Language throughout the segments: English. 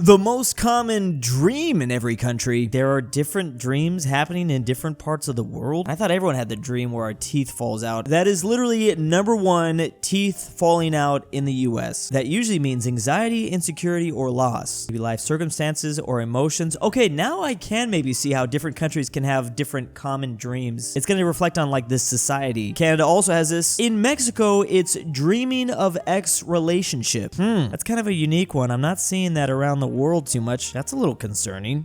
The most common dream in every country. There are different dreams happening in different parts of the world. I thought everyone had the dream where our teeth falls out. That is literally number one, teeth falling out in the US. That usually means anxiety, insecurity, or loss. Maybe life circumstances or emotions. Okay, now I can maybe see how different countries can have different common dreams. It's going to reflect on like this society. Canada also has this. In Mexico, it's dreaming of ex-relationship. That's kind of a unique one. I'm not seeing that around the world too much. That's a little concerning.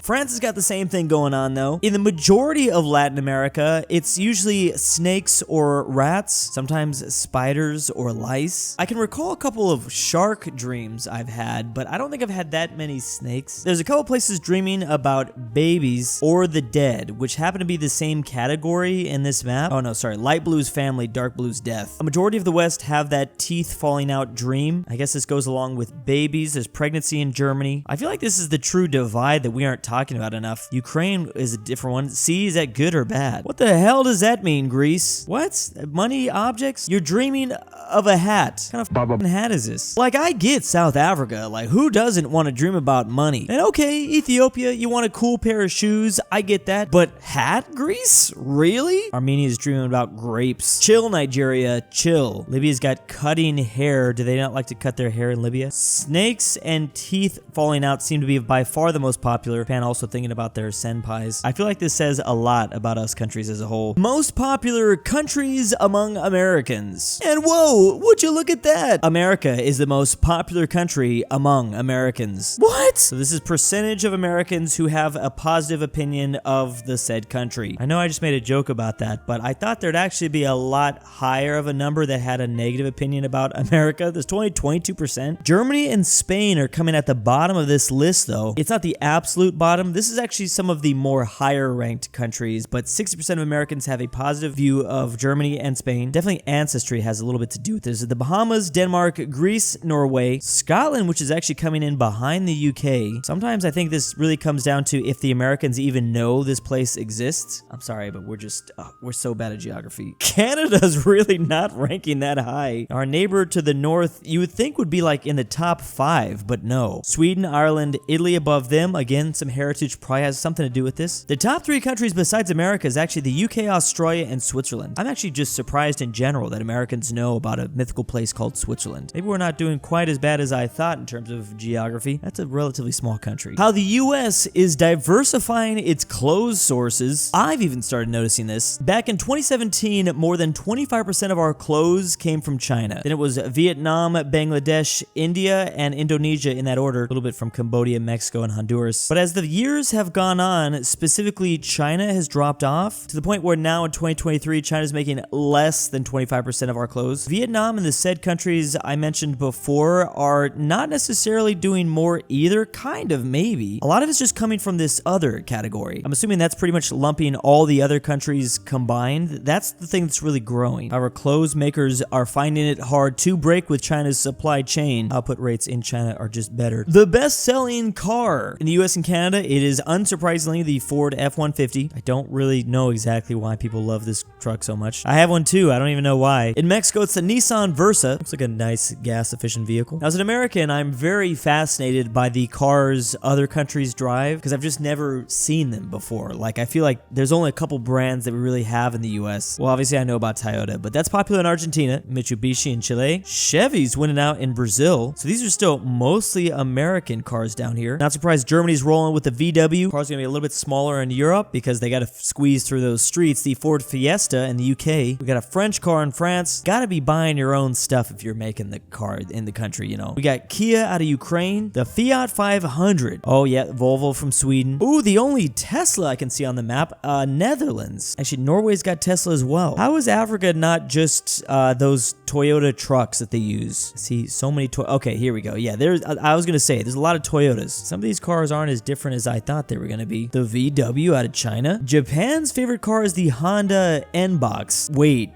France has got the same thing going on though. In the majority of Latin America, it's usually snakes or rats, sometimes spiders or lice. I can recall a couple of shark dreams I've had, but I don't think I've had that many snakes. There's a couple places dreaming about babies or the dead, which happen to be the same category in this map. Oh no, sorry, light blue's family, dark blue's death. A majority of the West have that teeth falling out dream. I guess this goes along with babies. There's pregnancy in Germany. I feel like this is the true divide that we aren't talking about enough. Ukraine is a different one. See, is that good or bad? What the hell does that mean, Greece? What? Money, objects? You're dreaming of a hat. What kind of hat is this? Like, I get South Africa. Like, who doesn't want to dream about money? And okay, Ethiopia, you want a cool pair of shoes. I get that. But hat, Greece? Really? Armenia is dreaming about grapes. Chill, Nigeria. Chill. Libya's got cutting hair. Do they not like to cut their hair in Libya? Snakes and teeth falling out seem to be by far the most popular. Japan also thinking about their senpais. I feel like this says a lot about us countries as a whole. Most popular countries among Americans. And whoa, would you look at that? America is the most popular country among Americans. What? So this is percentage of Americans who have a positive opinion of the said country. I know I just made a joke about that, but I thought there'd actually be a lot higher of a number that had a negative opinion about America. There's 22%. Germany and Spain are coming at the bottom of this list though. It's not the absolute bottom. This is actually some of the more higher ranked countries, but 60% of Americans have a positive view of Germany and Spain. Definitely ancestry has a little bit to do with this. The Bahamas, Denmark, Greece, Norway, Scotland, which is actually coming in behind the UK. Sometimes I think this really comes down to if the Americans even know this place exists. I'm sorry, but we're so bad at geography. Canada's really not ranking that high. Our neighbor to the north, you would think would be like in the top 5, but no. Sweden, Ireland, Italy above them. Again, some heritage probably has something to do with this. The top 3 countries besides America is actually the UK, Australia, and Switzerland. I'm actually just surprised in general that Americans know about a mythical place called Switzerland. Maybe we're not doing quite as bad as I thought in terms of geography. That's a relatively small country. How the US is diversifying its clothes sources. I've even started noticing this. Back in 2017, more than 25% of our clothes came from China. Then it was Vietnam, Bangladesh, India, and Indonesia in that order. A little bit from Cambodia, Mexico, and Honduras. But as the years have gone on, specifically China has dropped off to the point where now in 2023, China's making less than 25% of our clothes. Vietnam and the said countries I mentioned before are not necessarily doing more either, kind of maybe. A lot of it's just coming from this other category. I'm assuming that's pretty much lumping all the other countries combined. That's the thing that's really growing. Our clothes makers are finding it hard to break with China's supply chain. Output rates in China are just better. The best-selling car in the US and Canada, it is unsurprisingly the Ford F-150. I don't really know exactly why people love this truck so much. I have one too, I don't even know why. In Mexico, it's the Nissan Versa. Looks like a nice gas-efficient vehicle. Now, as an American, I'm very fascinated by the cars other countries drive because I've just never seen them before. Like, I feel like there's only a couple brands that we really have in the US. Well, obviously I know about Toyota, but that's popular in Argentina, Mitsubishi in Chile. Chevy's winning out in Brazil. So these are still mostly American cars down here. Not surprised Germany's rolling with the VW. Cars are gonna be a little bit smaller in Europe because they gotta squeeze through those streets. The Ford Fiesta in the UK. We got a French car in France. Gotta be buying your own stuff if you're making the car in the country, you know. We got Kia out of Ukraine. The Fiat 500. Oh yeah, Volvo from Sweden. Ooh, the only Tesla I can see on the map, Netherlands. Actually, Norway's got Tesla as well. How is Africa not just those Toyota trucks that they use? See, so many okay, here we go. Yeah, I was gonna say, there's a lot of Toyotas. Some of these cars aren't as different as I thought they were gonna be. The VW out of China. Japan's favorite car is the Honda N-Box. Wait,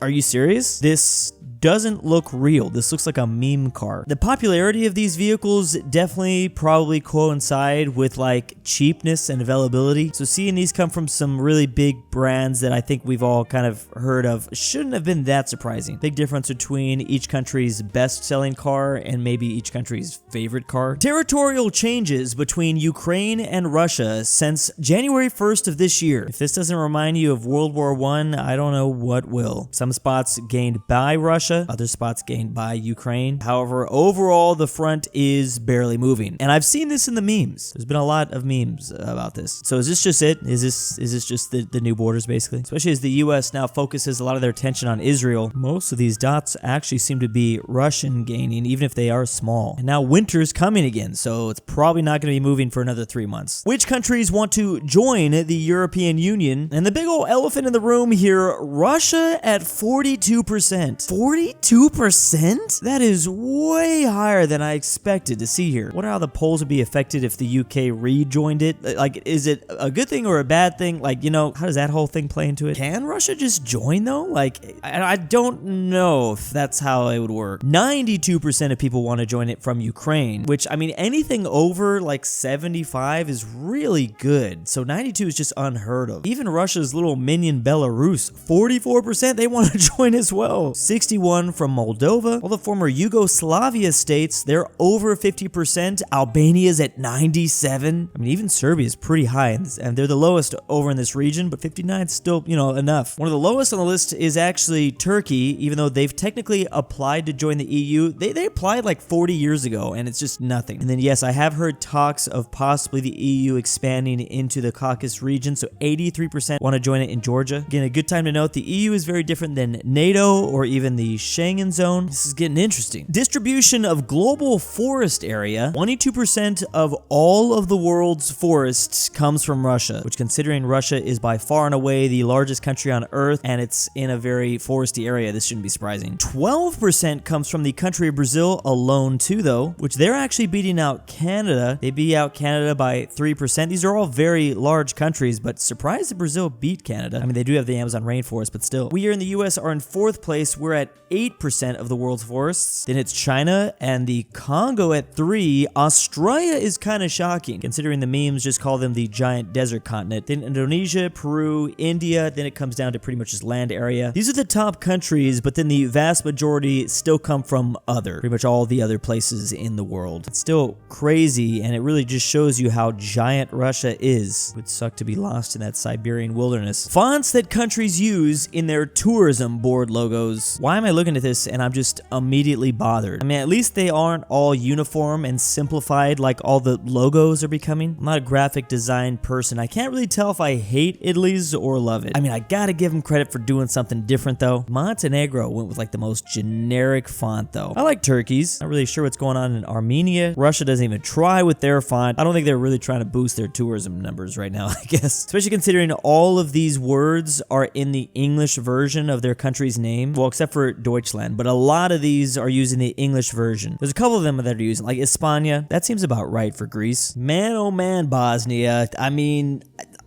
are you serious? This doesn't look real. This looks like a meme car. The popularity of these vehicles definitely probably coincide with like cheapness and availability. So seeing these come from some really big brands that I think we've all kind of heard of shouldn't have been that surprising. Big difference between each country's best-selling car and maybe each country's favorite car. Territorial changes between Ukraine and Russia since January 1st of this year. If this doesn't remind you of World War I don't know what will. Some spots gained by Russia, other spots gained by Ukraine. However, overall, the front is barely moving. And I've seen this in the memes. There's been a lot of memes about this. So is this just it? Is this just the new borders, basically? Especially as the US now focuses a lot of their attention on Israel. Most of these dots actually seem to be Russian gaining, even if they are small. And now winter's coming again, so it's probably not going to be moving for another 3 months. Which countries want to join the European Union? And the big old elephant in the room here, Russia at 42%. 42%? That is way higher than I expected to see here. Wonder how the polls would be affected if the UK rejoined it. Like, is it a good thing or a bad thing? Like, you know, how does that whole thing play into it? Can Russia just join though? Like, I don't know if that's how it would work. 92% of people want to join it from Ukraine, which, I mean, anything over like 75 is really good. So 92 is just unheard of. Even Russia's little minion Belarus, 44% they want to join as well. 61 from Moldova. All the former Yugoslavia states, they're over 50%. Albania's at 97. I mean, even Serbia is pretty high, and they're the lowest over in this region, but 59 is still, you know, enough. One of the lowest on the list is actually Turkey, even though they've technically applied to join the EU. They applied like 40 years ago, and it's just nothing. And then, yes, I have heard talks of possibly the EU expanding into the Caucasus region, so 83% want to join it in Georgia. Again, a good time to note, the EU is very different than NATO or even the Schengen zone. This is getting interesting. Distribution of global forest area. 22% of all of the world's forests comes from Russia, which, considering Russia is by far and away the largest country on Earth, and it's in a very foresty area, this shouldn't be surprising. 12% comes from the country of Brazil alone too, though, which they're actually beating out Canada. They beat out Canada by 3%. These are all very large countries, but surprised that Brazil beat Canada. I mean, they do have the Amazon rainforest, but still. We here in the US are in 4th place. We're at 8% of the world's forests. Then it's China and the Congo at 3. Australia is kind of shocking, considering the memes just call them the giant desert continent. Then Indonesia, Peru, India, then it comes down to pretty much just land area. These are the top countries, but then the vast majority still come from pretty much all the other places in the world. It's still crazy, and it really just shows you how giant Russia is. It would suck to be lost in that Siberian wilderness. Fonts that countries use in their tourism board logos. Why am I looking at this and I'm just immediately bothered? I mean, at least they aren't all uniform and simplified like all the logos are becoming. I'm not a graphic design person. I can't really tell if I hate Italy's or love it. I mean, I gotta give them credit for doing something different though. Montenegro went with like the most generic font though. I like Turkey's. Not really sure what's going on in Armenia. Russia doesn't even try with their font. I don't think they're really trying to boost their tourism numbers right now, I guess. Especially considering all of these words are in the English version of their country's name. Well, except for Deutschland, but a lot of these are using the English version. There's a couple of them that are using, like España. That seems about right for Greece. Man, oh man, Bosnia. I mean,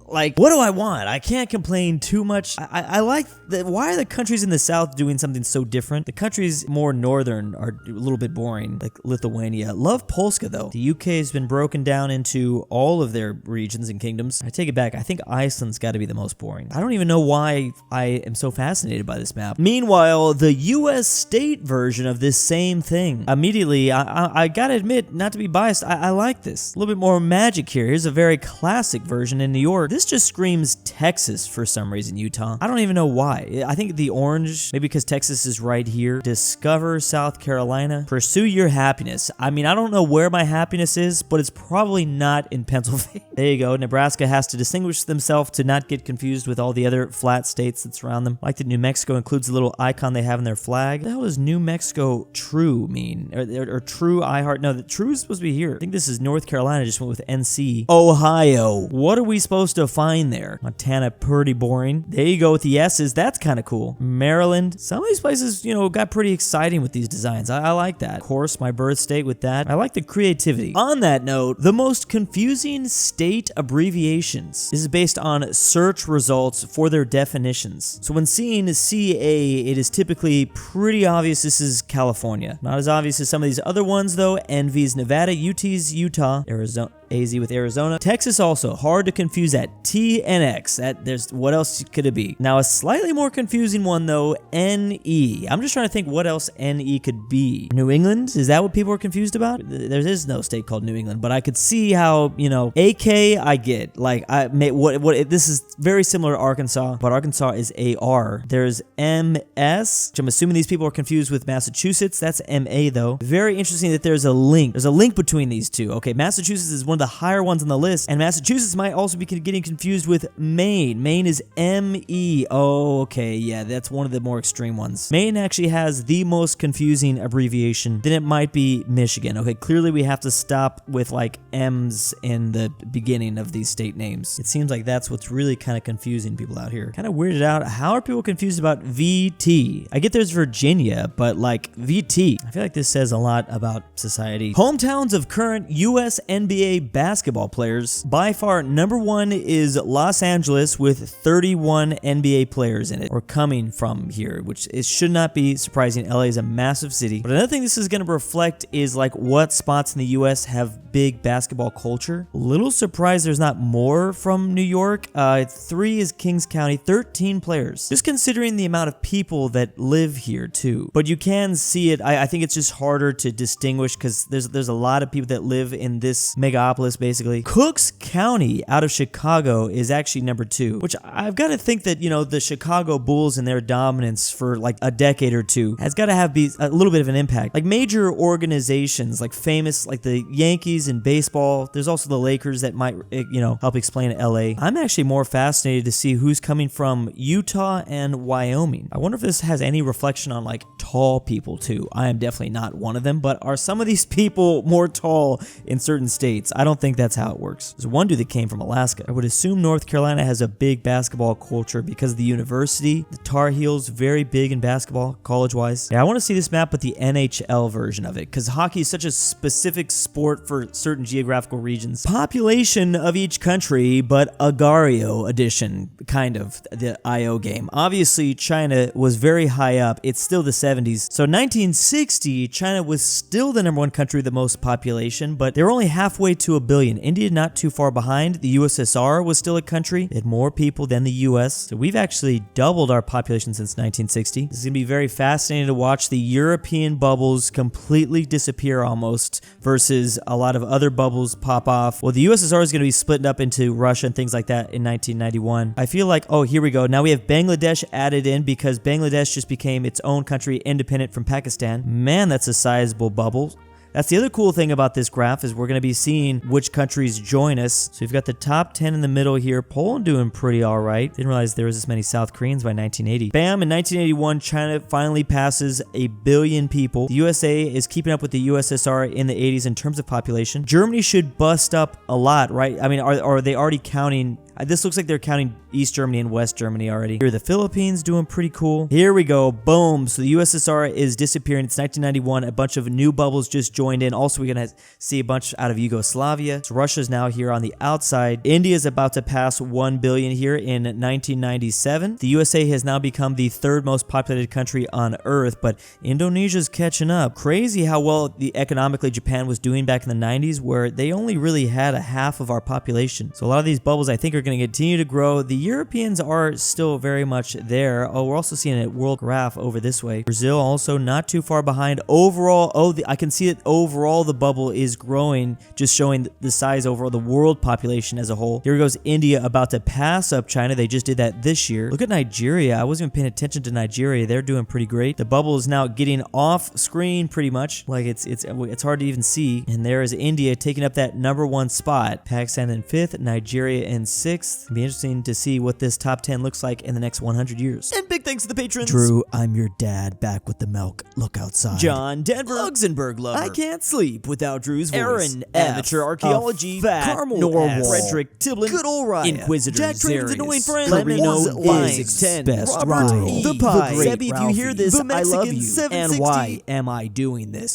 like, what do I want? I can't complain too much. I like that. Why are the countries in the south doing something so different? The countries more northern are a little bit boring, like Lithuania. Love Polska though. The UK has been broken down into all of their regions and kingdoms. I take it back. I think Iceland's got to be the most boring. I don't even know why I am so fascinated by this map. Meanwhile, the US state version of this same thing. Immediately, I gotta admit, not to be biased, I like this. A little bit more magic here. Here's a very classic version in New York. This just screams Texas for some reason, Utah. I don't even know why. I think the orange, maybe because Texas is right here. Discover South Carolina. Pursue your happiness. I mean, I don't know where my happiness is, but it's probably not in Pennsylvania. There you go. Nebraska has to distinguish themselves to not get confused with all the other flat states that surround them. I like that New Mexico includes the little icon they have in their flag. What the hell does New Mexico True mean? Or True I Heart? No, the True is supposed to be here. I think this is North Carolina, just went with NC. Ohio. What are we supposed to to find there. Montana, pretty boring. There you go with the S's. That's kind of cool. Maryland. Some of these places, you know, got pretty exciting with these designs. I like that. Of course, my birth state with that. I like the creativity. On that note, the most confusing state abbreviations. This is based on search results for their definitions. So when seeing CA, it is typically pretty obvious this is California. Not as obvious as some of these other ones though. NV's Nevada, UT's Utah, Arizona, AZ with Arizona. Texas also, hard to confuse that. TNX, what else could it be? Now a slightly more confusing one though, NE. I'm just trying to think what else NE could be. New England, is that what people are confused about? There is no state called New England, but I could see how, you know, AK I get. Like this is very similar to Arkansas, but Arkansas is AR. There's MS, which I'm assuming these people are confused with Massachusetts. That's MA though. Very interesting that there's a link. There's a link between these two. Okay, Massachusetts is one of the higher ones on the list, and Massachusetts might also be getting confused with Maine. Maine is ME. Oh, okay, yeah, that's one of the more extreme ones. Maine actually has the most confusing abbreviation. Then it might be Michigan. Okay, clearly we have to stop with like M's in the beginning of these state names. It seems like that's what's really kind of confusing people out here. Kind of weirded out. How are people confused about VT? I get there's Virginia, but like VT. I feel like this says a lot about society. Hometowns of current US NBA basketball players. By far, number one is Los Angeles with 31 NBA players in it, or coming from here, which it should not be surprising. LA is a massive city. But another thing this is going to reflect is like what spots in the US have big basketball culture. A little surprised there's not more from New York. 3 is Kings County, 13 players. Just considering the amount of people that live here too. But you can see it. I think it's just harder to distinguish because there's a lot of people that live in this megapolis basically. Cooks County out of Chicago is actually number 2, which I've got to think that, you know, the Chicago Bulls and their dominance for like a decade or two has got to be a little bit of an impact. Like major organizations like famous, like the Yankees in baseball. There's also the Lakers that might, you know, help explain LA. I'm actually more fascinated to see who's coming from Utah and Wyoming. I wonder if this has any reflection on like tall people too. I am definitely not one of them, but are some of these people more tall in certain states? I don't think that's how it works. There's one dude that came from Alaska. I would assume North Carolina has a big basketball culture because of the university. The Tar Heels, very big in basketball, college-wise. Yeah, I want to see this map with the NHL version of it because hockey is such a specific sport for certain geographical regions. Population of each country, but Agario edition, kind of, the IO game. Obviously, China was very high up. It's still the 70s. So 1960, China was still the #1 country with the most population, but they're only halfway to 1 billion. India not too far behind. The USSR was still a country. It had more people than the US. So we've actually doubled our population since 1960. This is going to be very fascinating to watch the European bubbles completely disappear almost versus a lot of other bubbles pop off. Well, the USSR is going to be split up into Russia and things like that in 1991. I feel like, oh, here we go. Now we have Bangladesh added in because Bangladesh just became its own country independent from Pakistan. Man, that's a sizable bubble. That's the other cool thing about this graph is we're going to be seeing which countries join us. So we've got the top 10 in the middle here. Poland doing pretty all right. Didn't realize there was this many South Koreans by 1980. Bam, in 1981, China finally passes 1 billion people. The USA is keeping up with the USSR in the 80s in terms of population. Germany should bust up a lot, right? I mean, are they already counting? This looks like they're counting East Germany and West Germany already. Here are the Philippines doing pretty cool. Here we go. Boom. So the USSR is disappearing. It's 1991. A bunch of new bubbles just joined in. Also, we're going to see a bunch out of Yugoslavia. So Russia's now here on the outside. India is about to pass 1 billion here in 1997. The USA has now become the 3rd most populated country on Earth, but Indonesia's catching up. Crazy how well economically Japan was doing back in the 90s, where they only really had a half of our population. So a lot of these bubbles, I think, are going to continue to grow. The Europeans are still very much there. Oh, we're also seeing a world graph over this way. Brazil also not too far behind. Overall, I can see that overall the bubble is growing, just showing the size overall, the world population as a whole. Here goes India about to pass up China. They just did that this year. Look at Nigeria. I wasn't even paying attention to Nigeria. They're doing pretty great. The bubble is now getting off screen pretty much. Like it's hard to even see. And there is India taking up that #1 spot. Pakistan in 5th, Nigeria in 6th. 6th. It'll be interesting to see what this top 10 looks like in the next 100 years. And big thanks to the patrons. Drew, I'm your dad, back with the milk. Look outside. JohnDenver. LuxembourgLover. I can't sleep without Drew's voice. Aaron Amateur Archaeology. Carmel Fredrik Tibblin. GoodOldRyah. InquisitorXarius. Annoying friend. KirinoIsBestGirl. Robert RyeThePie. Sebby, if you hear this, I love you. And why am I doing this?